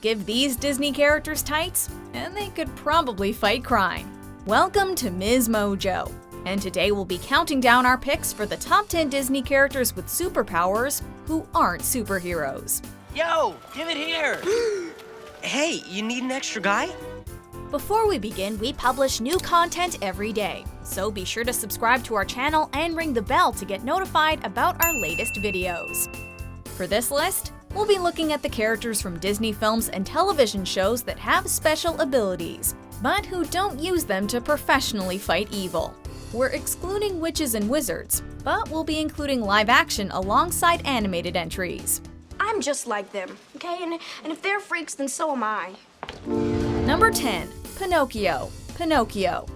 Give these Disney characters tights, and they could probably fight crime. Welcome to MsMojo, and today we'll be counting down our picks for the top 10 Disney characters with superpowers who aren't superheroes. Yo, give it here! Hey, you need an extra guy? Before we begin, we publish new content every day, so be sure to subscribe to our channel and ring the bell to get notified about our latest videos. For this list, we'll be looking at the characters from Disney films and television shows that have special abilities, but who don't use them to professionally fight evil. We're excluding witches and wizards, but we'll be including live action alongside animated entries. I'm just like them, okay? And if they're freaks, then so am I. Number 10. Pinocchio. Pinocchio.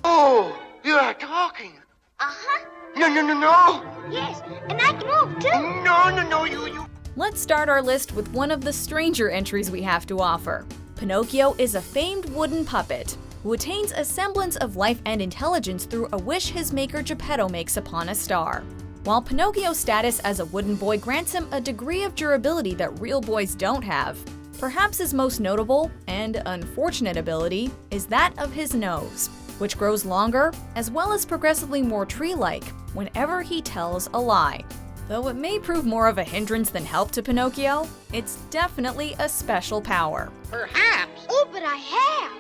Oh, you are talking. Uh-huh. No. Yes, and I can move too. No, you. Let's start our list with one of the stranger entries we have to offer. Pinocchio is a famed wooden puppet who attains a semblance of life and intelligence through a wish his maker Geppetto makes upon a star. While Pinocchio's status as a wooden boy grants him a degree of durability that real boys don't have, perhaps his most notable and unfortunate ability is that of his nose, which grows longer as well as progressively more tree-like whenever he tells a lie. Though it may prove more of a hindrance than help to Pinocchio, it's definitely a special power. Perhaps. Oh, but I have.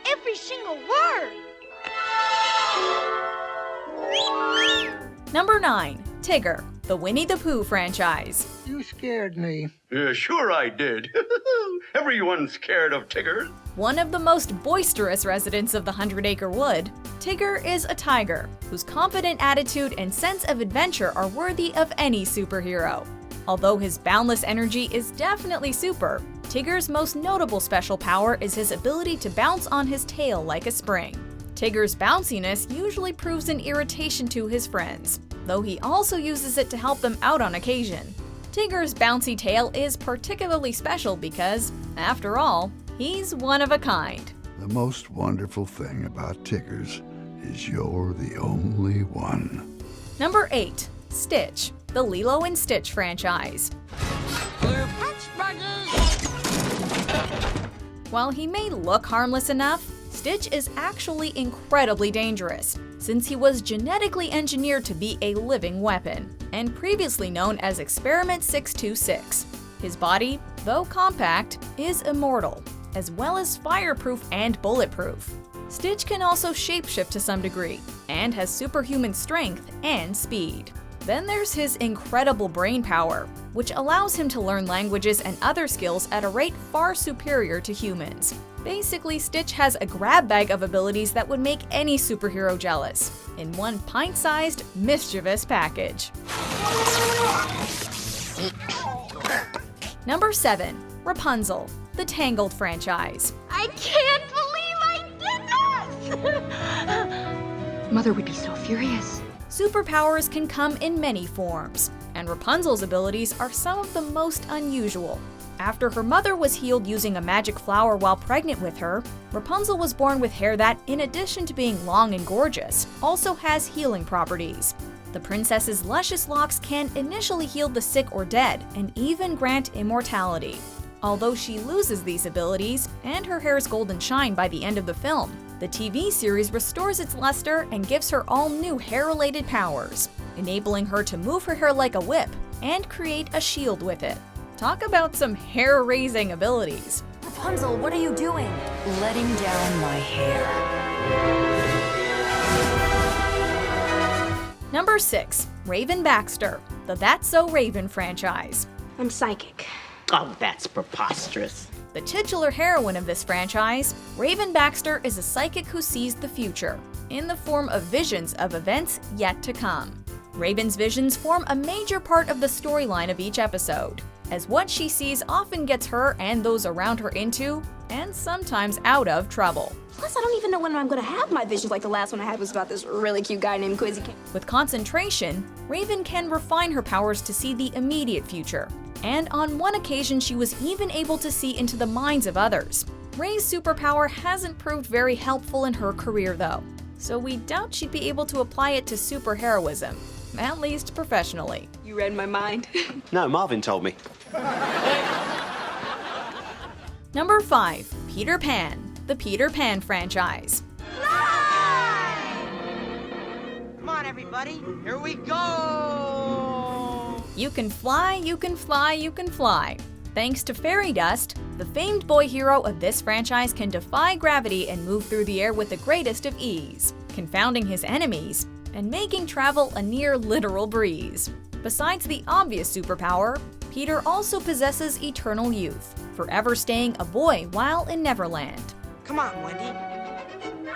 Every single word. Number 9. Tigger, the Winnie the Pooh franchise. You scared me. Yeah, sure I did. Everyone's scared of Tigger. One of the most boisterous residents of the 100-Acre Wood, Tigger is a tiger whose confident attitude and sense of adventure are worthy of any superhero. Although his boundless energy is definitely super, Tigger's most notable special power is his ability to bounce on his tail like a spring. Tigger's bounciness usually proves an irritation to his friends, though he also uses it to help them out on occasion. Tigger's bouncy tail is particularly special because, after all, he's one of a kind. The most wonderful thing about Tiggers is you're the only one. Number 8. Stitch, the Lilo and Stitch franchise. While he may look harmless enough, Stitch is actually incredibly dangerous, since he was genetically engineered to be a living weapon, and previously known as Experiment 626. His body, though compact, is immortal, as well as fireproof and bulletproof. Stitch can also shapeshift to some degree, and has superhuman strength and speed. Then there's his incredible brain power, which allows him to learn languages and other skills at a rate far superior to humans. Basically, Stitch has a grab bag of abilities that would make any superhero jealous, in one pint-sized, mischievous package. Number 7. Rapunzel, the Tangled franchise. I can't believe I did this! Mother would be so furious. Superpowers can come in many forms, and Rapunzel's abilities are some of the most unusual. After her mother was healed using a magic flower while pregnant with her, Rapunzel was born with hair that, in addition to being long and gorgeous, also has healing properties. The princess's luscious locks can initially heal the sick or dead, and even grant immortality. Although she loses these abilities, and her hair's golden shine by the end of the film, the TV series restores its luster and gives her all new hair-related powers, enabling her to move her hair like a whip and create a shield with it. Talk about some hair-raising abilities. Rapunzel, what are you doing? Letting down my hair. Number 6. Raven Baxter, the That's So Raven franchise. I'm psychic. Oh, that's preposterous. The titular heroine of this franchise, Raven Baxter is a psychic who sees the future, in the form of visions of events yet to come. Raven's visions form a major part of the storyline of each episode, as what she sees often gets her and those around her into, and sometimes out of, trouble. Plus, I don't even know when I'm gonna have my visions like the last one I had was about this really cute guy named Quizzy King. With concentration, Raven can refine her powers to see the immediate future, and on one occasion she was even able to see into the minds of others. Ray's superpower hasn't proved very helpful in her career though, so we doubt she'd be able to apply it to superheroism, at least professionally. You read my mind. No, Marvin told me. Number 5. Peter Pan, the Peter Pan franchise. Come on, everybody. Here we go! You can fly, you can fly, you can fly. Thanks to fairy dust, the famed boy hero of this franchise can defy gravity and move through the air with the greatest of ease, confounding his enemies and making travel a near literal breeze. Besides the obvious superpower, Peter also possesses eternal youth, forever staying a boy while in Neverland. Come on, Wendy.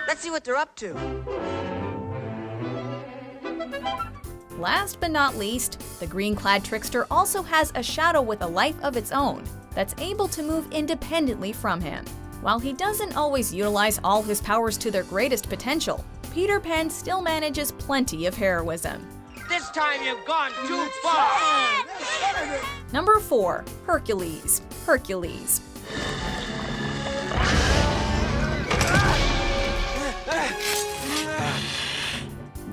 Let's see what they're up to. Last but not least, the green-clad trickster also has a shadow with a life of its own that's able to move independently from him. While he doesn't always utilize all his powers to their greatest potential, Peter Pan still manages plenty of heroism. This time you've gone too far! Number 4. Hercules. Hercules.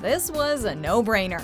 This was a no-brainer.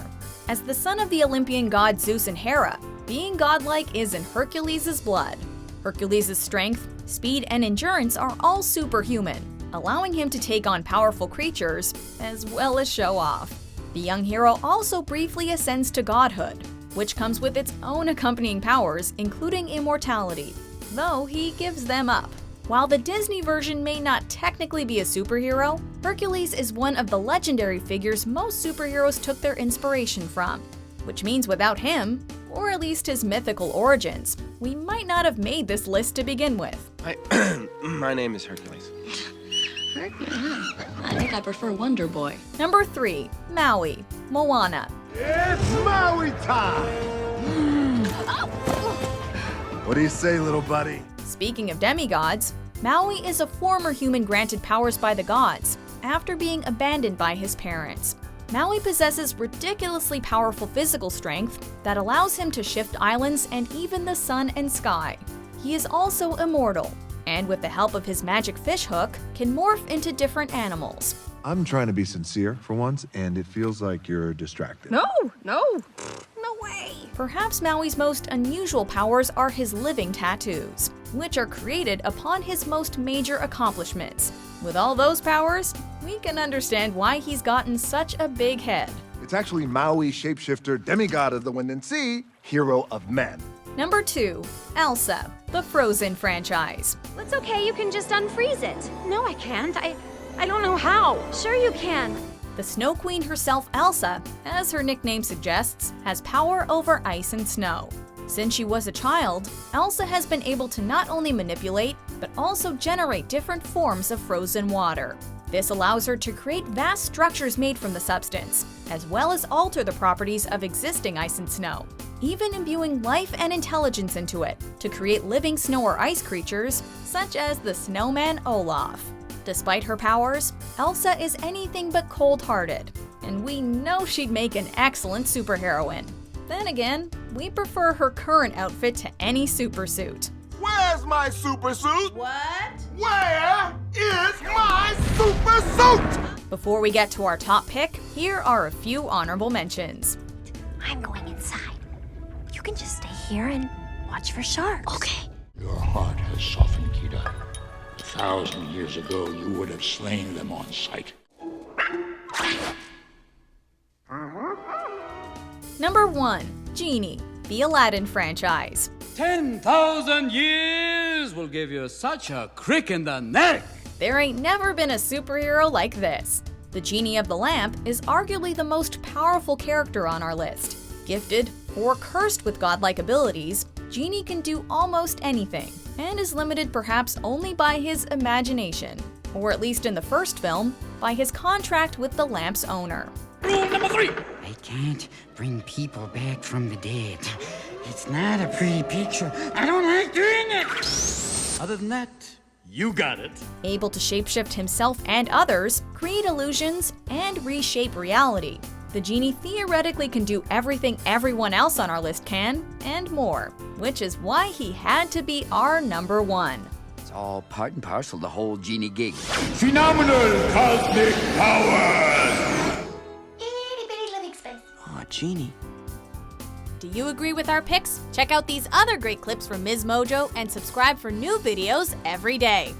As the son of the Olympian god Zeus and Hera, being godlike is in Hercules' blood. Hercules' strength, speed, and endurance are all superhuman, allowing him to take on powerful creatures, as well as show off. The young hero also briefly ascends to godhood, which comes with its own accompanying powers, including immortality, though he gives them up. While the Disney version may not technically be a superhero, Hercules is one of the legendary figures most superheroes took their inspiration from, which means without him, or at least his mythical origins, we might not have made this list to begin with. My name is Hercules. I think I prefer Wonder Boy. Number 3. Maui. Moana. It's Maui time! What do you say, little buddy? Speaking of demigods, Maui is a former human granted powers by the gods after being abandoned by his parents. Maui possesses ridiculously powerful physical strength that allows him to shift islands and even the sun and sky. He is also immortal, and with the help of his magic fish hook, can morph into different animals. I'm trying to be sincere for once, and it feels like you're distracted. No. Perhaps Maui's most unusual powers are his living tattoos, which are created upon his most major accomplishments. With all those powers, we can understand why he's gotten such a big head. It's actually Maui, shapeshifter, demigod of the wind and sea, hero of men. Number 2. Elsa, the Frozen franchise. It's okay, you can just unfreeze it. No, I can't. I don't know how. Sure you can. The Snow Queen herself, Elsa, as her nickname suggests, has power over ice and snow. Since she was a child, Elsa has been able to not only manipulate, but also generate different forms of frozen water. This allows her to create vast structures made from the substance, as well as alter the properties of existing ice and snow, even imbuing life and intelligence into it to create living snow or ice creatures, such as the snowman Olaf. Despite her powers, Elsa is anything but cold-hearted, and we know she'd make an excellent superheroine. Then again, we prefer her current outfit to any supersuit. Where's my supersuit? What? Where is my supersuit? Before we get to our top pick, here are a few honorable mentions. I'm going inside. You can just stay here and watch for sharks. Okay. Your heart has softened, Kida. 1,000 years ago, you would have slain them on sight. Number 1. Genie, the Aladdin franchise. 10,000 years will give you such a crick in the neck. There ain't never been a superhero like this. The Genie of the Lamp is arguably the most powerful character on our list. Gifted or cursed with godlike abilities, Genie can do almost anything, and is limited perhaps only by his imagination, or at least in the first film, by his contract with the lamp's owner. Rule number 3. I can't bring people back from the dead. It's not a pretty picture. I don't like doing it. Other than that, you got it. Able to shapeshift himself and others, create illusions, and reshape reality, the Genie theoretically can do everything everyone else on our list can, and more, which is why he had to be our number 1. It's all part and parcel the whole Genie gig. Phenomenal cosmic powers! Itty bitty living space. Aw, Genie. Do you agree with our picks? Check out these other great clips from MsMojo and subscribe for new videos every day.